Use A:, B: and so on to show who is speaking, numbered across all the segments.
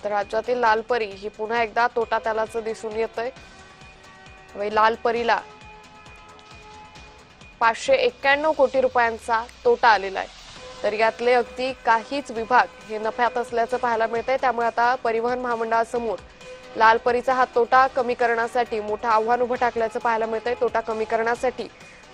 A: तर राज्यातील लालपरी ही पुन्हा एकदा तोटा त्यालाच दिसून येतंय। लालपरीला 591 कोटी रुपयांचा तोटा आलेला आहे। तर यातले अगदी काहीच विभाग हे नफ्यात असल्याचं पाहायला मिळतंय। त्यामुळे आता परिवहन महामंडळासमोर लालपरीचा हा तोटा कमी करण्यासाठी मोठं आव्हान उभं टाकल्याचं पाहायला मिळतंय। तोटा कमी करण्यासाठी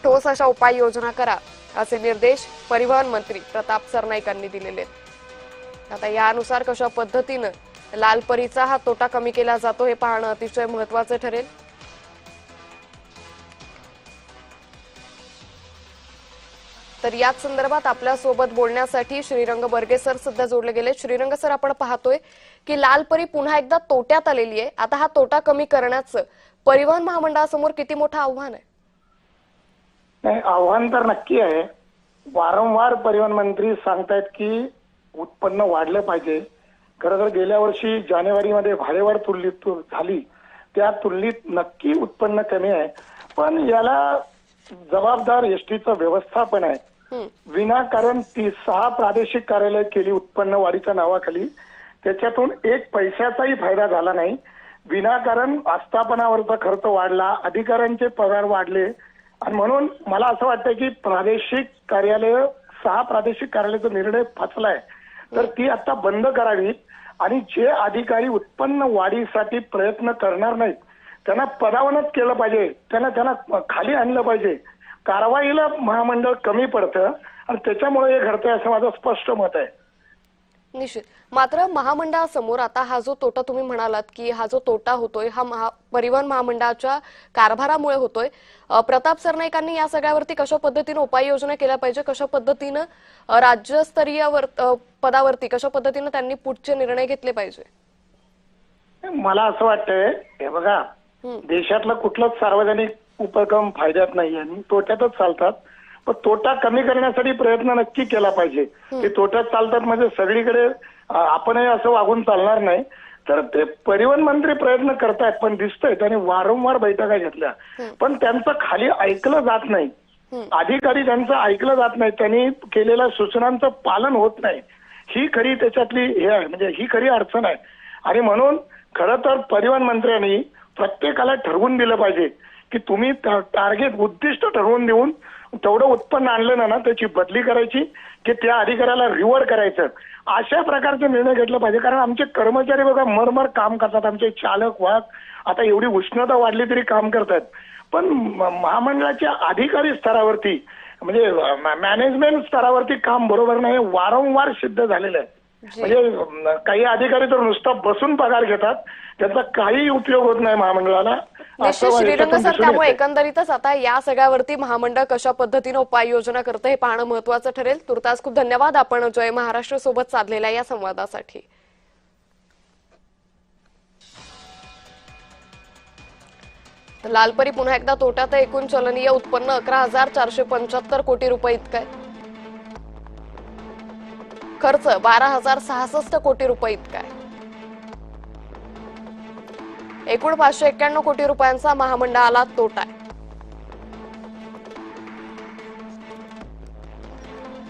A: ठोस अशा उपाययोजना करा असे निर्देश परिवहन मंत्री प्रताप सरनाईक यांनी दिलेले आहेत। आता यानुसार कशा पद्धतीनं लालपरीचा हा तोटा कमी केला जातो हे पाहणं अतिशय महत्त्वाचं ठरेल। तर याच संदर्भात आपल्या सोबत बोलण्यासाठी श्रीरंग बर्गे सर सध्या जोडले गेले। श्रीरंग सर, आपण पाहतोय की लालपरी पुन्हा एकदा तोट्यात आलेली आहे। आता हा तोटा कमी करण्याचं परिवहन महामंडळासमोर किती मोठं आव्हान आहे?
B: नाही, आव्हान तर नक्की आहे। वारंवार परिवहन मंत्री सांगतायत की उत्पन्न वाढलं पाहिजे। खरं तर गेल्या वर्षी जानेवारीमध्ये भाडेवाढ तुलनेत झाली, त्या तुलनेत नक्की उत्पन्न कमी आहे। पण याला जबाबदार एसटीचं व्यवस्थापन आहे। विनाकारण 6 प्रादेशिक कार्यालय केली उत्पन्न वाढीच्या नावाखाली, त्याच्यातून एक पैशाचाही फायदा झाला नाही। विनाकारण आस्थापनावरचा खर्च वाढला, अधिकाऱ्यांचे पगार वाढले आणि म्हणून मला असं वाटतं की प्रादेशिक कार्यालय 6 प्रादेशिक कार्यालयाचा निर्णय फसलाय, तर ती आता बंद करावी आणि जे अधिकारी उत्पन्न वाढीसाठी प्रयत्न करणार नाहीत त्यांना पदावनच केलं पाहिजे, त्यांना खाली आणलं पाहिजे। कारवाईला महामंडळ कमी पडतं आणि त्याच्यामुळे हे घडतंय असं माझं स्पष्ट मत आहे।
A: निश्चित। मात्र महामंडळासमोर आता हा जो तोटा तुम्ही म्हणालात की हा जो तोटा होतोय हा परिवहन महामंडळाच्या कारभारामुळे होतोय, प्रताप सरनाईकांनी या सगळ्यावरती कशा पद्धतीने उपाययोजना केल्या पाहिजे, कशा पद्धतीने राज्यस्तरीय पदावरती कशा पद्धतीने त्यांनी पुढचे निर्णय घेतले पाहिजे?
B: मला असं वाटतंय, हे बघा, देशातलं कुठलंच सार्वजनिक उपक्रम फायद्यात नाही आणि तोट्यातच चालतात। पण तोटा कमी करण्यासाठी प्रयत्न नक्की केला पाहिजे। ते तोट्यात चालतात म्हणजे सगळीकडे आपणही असं वागून चालणार नाही। तर ते परिवहन मंत्री प्रयत्न करतायत, पण दिसतंय त्यांनी वारंवार बैठका घेतल्या, पण त्यांचं खाली ऐकलं जात नाही। अधिकारी त्यांचं ऐकलं जात नाही, त्यांनी केलेल्या सूचनांचं पालन होत नाही। ही खरी त्याच्यातली हे आहे, म्हणजे ही खरी अडचण आहे। आणि म्हणून खरं तर परिवहन मंत्र्यांनी प्रत्येकाला ठरवून दिलं पाहिजे की तुम्ही टार्गेट उद्दिष्ट ठरवून देऊन तेवढं उत्पन्न आणलं ना त्याची बदली करायची की त्या अधिकाऱ्याला रिवॉर्ड करायचं, अशा प्रकारचे निर्णय घेतला पाहिजे। कारण आमचे कर्मचारी बघा मरमर काम करतात, आमचे चालक वाहक आता एवढी उष्णता वाढली तरी काम करतात, पण महामंडळाच्या अधिकारी स्तरावरती म्हणजे मॅनेजमेंट स्तरावरती काम बरोबर नाही, वारंवार सिद्ध झालेलं आहे। म्हणजे काही अधिकारी तर नुसता बसून पगार घेतात, त्याचा काही उपयोग होत नाही महामंडळाला।
A: श्रीरंग सर, त्यामुळे एकंदरीतच आता या सगळ्यावरती महामंडळ कशा पद्धतीने उपाययोजना करतं हे पाहणं महत्त्वाचं ठरेल। तुर्तास खूप धन्यवाद आपण जय महाराष्ट्र सोबत साधलेल्या या संवादासाठी। लालपरी पुन्हा एकदा तोट्यात, एकूण चलनीय उत्पन्न 11,475 कोटी रुपये इतकं आहे। खर्च 12,066 कोटी रुपये इतका आहे। एकूण 591 कोटी रुपयांचा महामंडळाला तोटा आहे।